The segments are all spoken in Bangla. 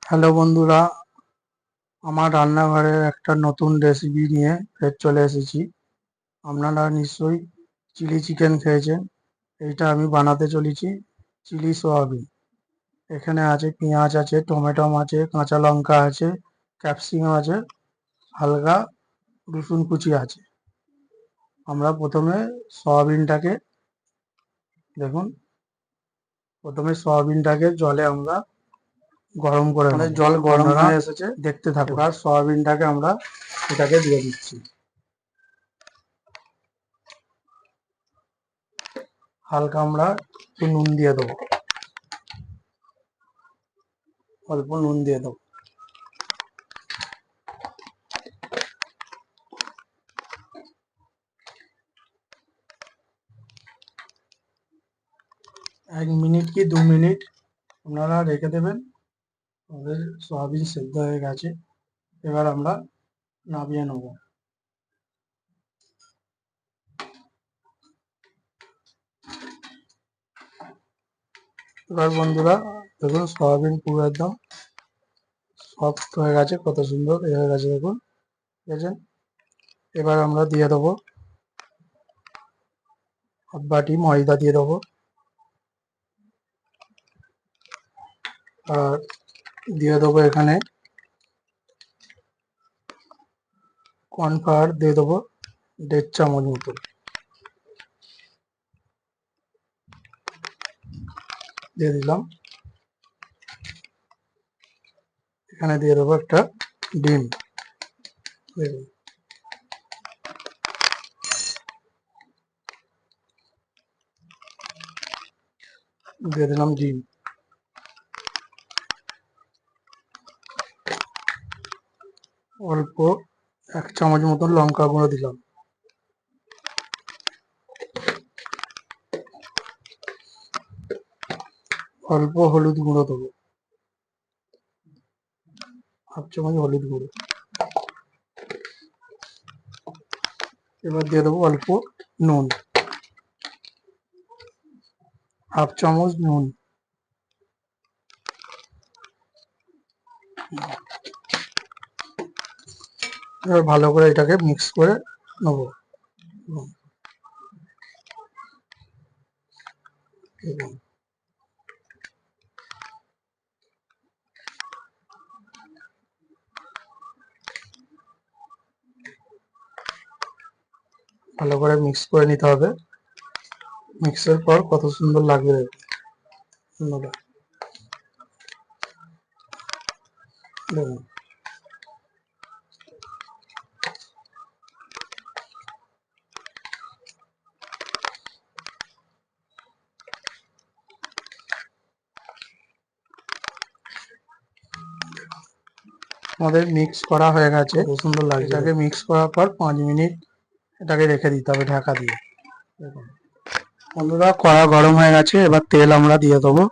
হ্যালো বন্ধুরা, আমার রান্নাঘরের একটা নতুন রেসিপি নিয়ে ফের চলে এসেছি। আপনারা নিশ্চয়ই চিলি চিকেন খেয়েছেন। এইটা আমি বানাতে চলেছি চিলি সোয়াবিন। এখানে আছে পেঁয়াজ, আছে টমেটো আছে, কাঁচা লঙ্কা আছে, ক্যাপসিকাম আছে, হালকা রসুন কুচি আছে। আমরা প্রথমে সয়াবিনটাকে দেখুন, প্রথমে সয়াবিনটাকে জলে আমরা গরম করে নেব। জল গরম হয়ে এসেছে, দেখতে থাকুন। এবার সয়াবিনটাকে আমরা এটাকে দিয়ে দিচ্ছি। হালকা আমরা একটু নুন দিয়ে দেবো, অল্প নুন দিয়ে দেবো। এক মিনিট কি 2 মিনিট আপনারা রেখে দেবেন। আমাদের সয়াবিন সেদ্ধ হয়ে গেছে। এবার আমরা নামিয়ে নেব। এবার বন্ধুরা দেখুন, সয়াবিন পুরো একদম সফট হয়ে গেছে, কত সুন্দর হয়ে গেছে দেখুন, দেখেছেন। এবার আমরা দিয়ে দেবো হাফ বাটি ময়দা দিয়ে দেবো, আর দিয়ে দেবো এখানে কর্নফ্লাওয়ার দিয়ে দেবো 1.5 চামচ মতো দিয়ে দিলাম। এখানে দিয়ে দেবো একটা ডিম, দিয়ে দিলাম ডিম। অল্প 1 চামচ মতন লঙ্কা গুঁড়ো দিলাম। অল্প হলুদ গুঁড়ো দেবো, হাফ চামচ হলুদ গুঁড়ো। এবার দিয়ে দেবো অল্প নুন, হাফ চামচ নুন। এবার ভালো করে এটাকে মিক্স করে নেবো। ভালো করে মিক্স করে নিতে হবে। মিক্সের পর কত সুন্দর লাগবে দেখুন। আমাদের মিক্স করা হয়ে গেছে, খুব সুন্দর লাগছে। এটাকে মিক্স করার পর 5 মিনিট এটাকে রেখে দিতে হবে ঢাকা দিয়ে। বন্ধুরা, কড়া গরম হয়ে গেছে, এবার তেল আমরা দিয়ে দেবো,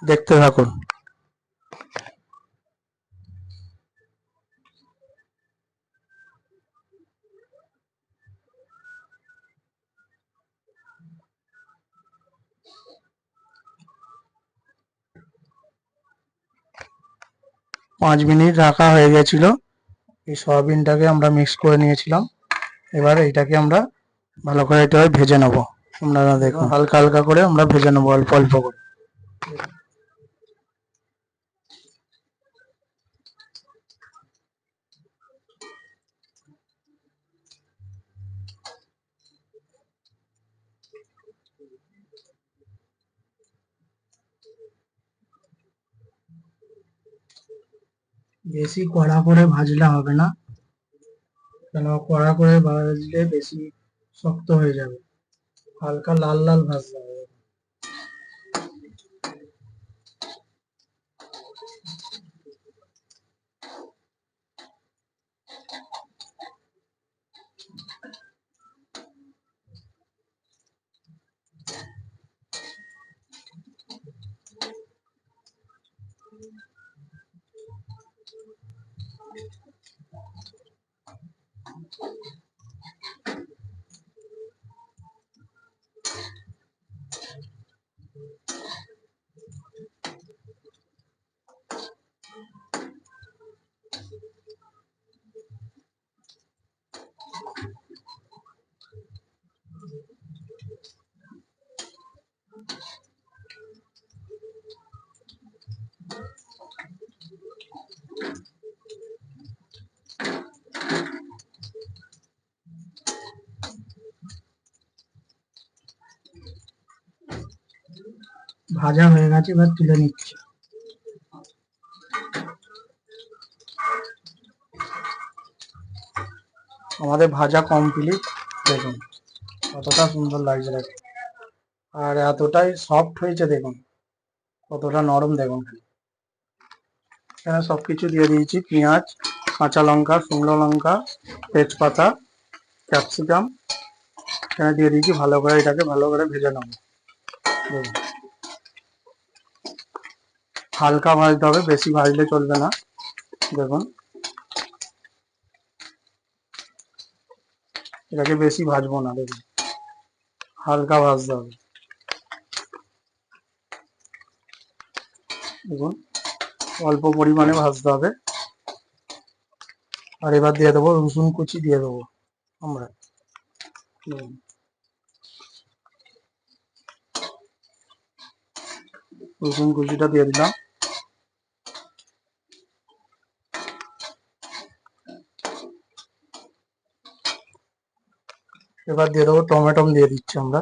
দেখতে থাকুন। 5 মিনিট রাখা হয়ে গেছিল। এই সয়াবিনটাকে আমরা মিক্স করে নিয়েছিলাম। এবার এইটাকে আমরা ভালো করে এটা ভেজে নেবো। আপনারা দেখুন, হালকা হালকা করে আমরা ভেজে নেবো, অল্প অল্প করে। বেশি কড়া করে ভাজলে হবে না, কেন কড়া করে ভাজলে বেশি শক্ত হয়ে যাবে। হালকা লাল লাল ভাজতে হবে। ভাজা হয়ে গেছে, এবার তুলে নিচ্ছি। আমাদের ভাজা কমপ্লিট। দেখুন কতটা সুন্দর লাগছে দেখুন, আর এতটাই সফট হয়েছে দেখুন, কতটা নরম দেখুন। এখানে সবকিছু দিয়ে দিয়েছি, পেঁয়াজ, কাঁচা লঙ্কা, শুকনো লঙ্কা, তেজপাতা, ক্যাপসিকাম এখানে দিয়ে দিয়েছি। ভালো করে এটাকে ভালো করে ভেজে নেব। দেখুন হালকা ভাজতে হবে, বেশি ভাজলে চলবে না। দেখুন এটাকে বেশি ভাজবো না, দেখুন হালকা ভাজতে হবে। দেখুন অল্প পরিমাণে ভাজতে হবে। আর এবার দিয়ে দেবো রসুন কুচি, দিয়ে দেবো আমরা। রসুন কুচিটা দিয়ে দিলাম। এবার দিয়ে দেবো টমেটো, দিয়ে দিচ্ছি আমরা।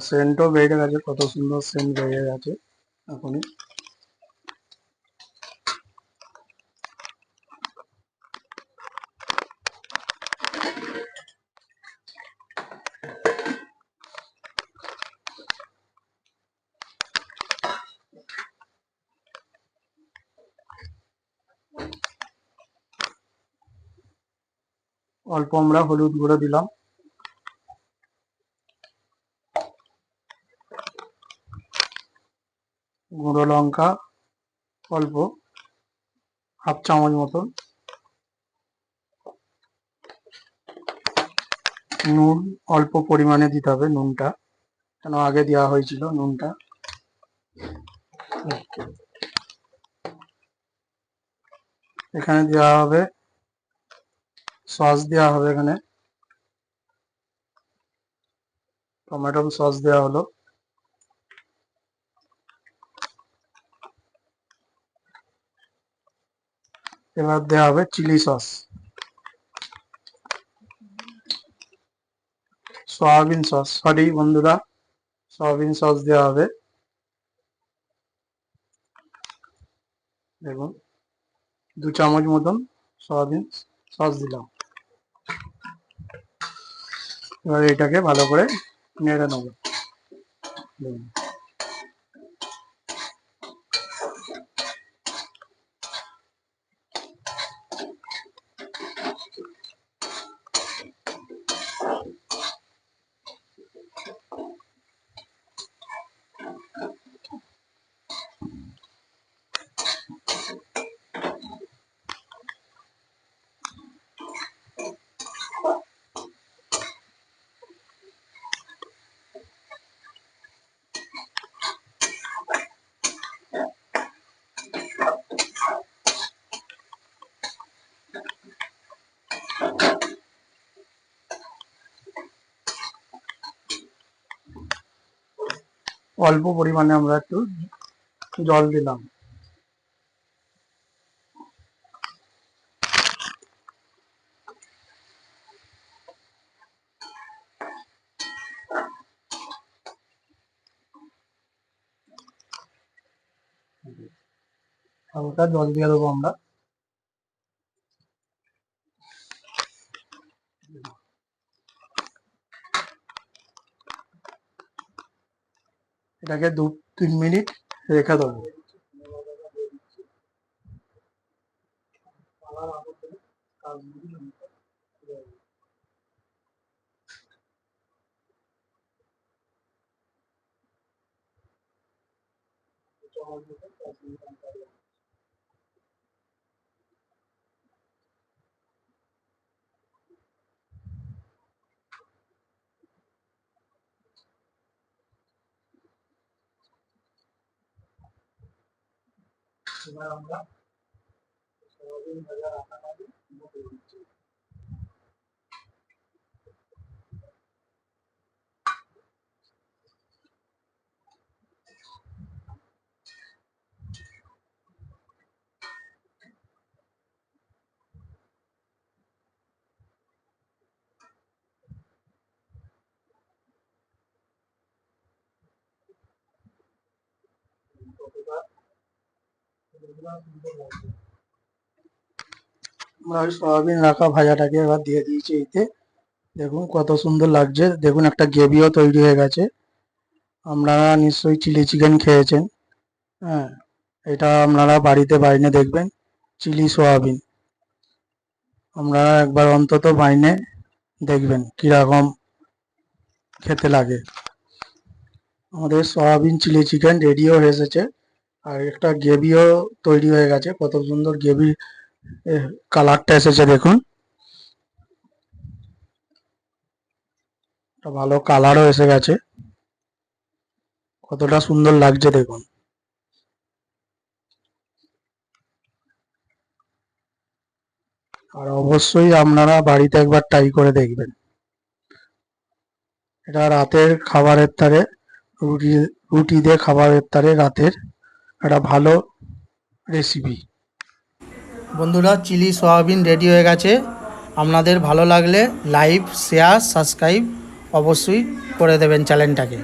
সেন্টও বেড়ে গেছে, কত সুন্দর সেন্ট বেড়ে গেছে এখনই। অল্প আমরা হলুদ গুঁড়ো দিলাম, গুঁড়ো লঙ্কা অল্প হাফ চামচ মতন, নুন অল্প পরিমাণে দিতে হবে, নুনটা কেন আগে দেওয়া হয়েছিল নুনটা। এখানে দেওয়া হবে সস, দেওয়া হবে এখানে টমেটো সস দেওয়া হলো। এবার দেওয়া হবে chilli sauce, soybean sauce, sorry বন্ধুরা, সয়াবিন সস দেওয়া হবে। দেখুন 2 চামচ মতন সয়াবিন সস দিলাম। এবার এটাকে ভালো করে নেড়ে নেবো। অল্প পরিমাণে আমরা একটু জল দিলাম। হালকা জল দিয়ে দেবো আমরা। এটাকে 2-3 মিনিট রেখে দেবো। এবার আমরা সয়াবিন ভাজা রাখাটাকে দিচ্ছি। আমরা ওই সয়াবিন রাখা ভাজাটাকে এবার দিয়ে দিয়েছি এতে। দেখুন কত সুন্দর লাগছে, দেখুন একটা গ্রেভিও তৈরি হয়ে গেছে। আপনারা নিশ্চয়ই চিলি চিকেন খেয়েছেন, হ্যাঁ, এটা আপনারা বাড়িতে বানিয়ে দেখবেন, চিলি সয়াবিন। আপনারা একবার অন্তত বানিয়ে দেখবেন কিরকম খেতে লাগে। আমাদের সয়াবিন চিলি চিকেন রেডিও হয়ে এসেছে, আর একটা গ্রেভিও তৈরি হয়ে গেছে। কত সুন্দর গ্রেভি কালারটা এসেছে দেখুন, একটা ভালো কালারও এসে গেছে, কতটা সুন্দর লাগছে দেখুন। আর অবশ্যই আপনারা বাড়িতে একবার ট্রাই করে দেখবেন। এটা রাতের খাবারের তারে, রুটি রুটি দিয়ে খাবারের তারে রাতের একটা ভালো রেসিপি। বন্ধুরা, চিলি সয়াবিন রেডি হয়ে গেছে। আপনাদের ভালো লাগলে লাইক, শেয়ার, সাবস্ক্রাইব অবশ্যই করে দেবেন চ্যানেলটাকে।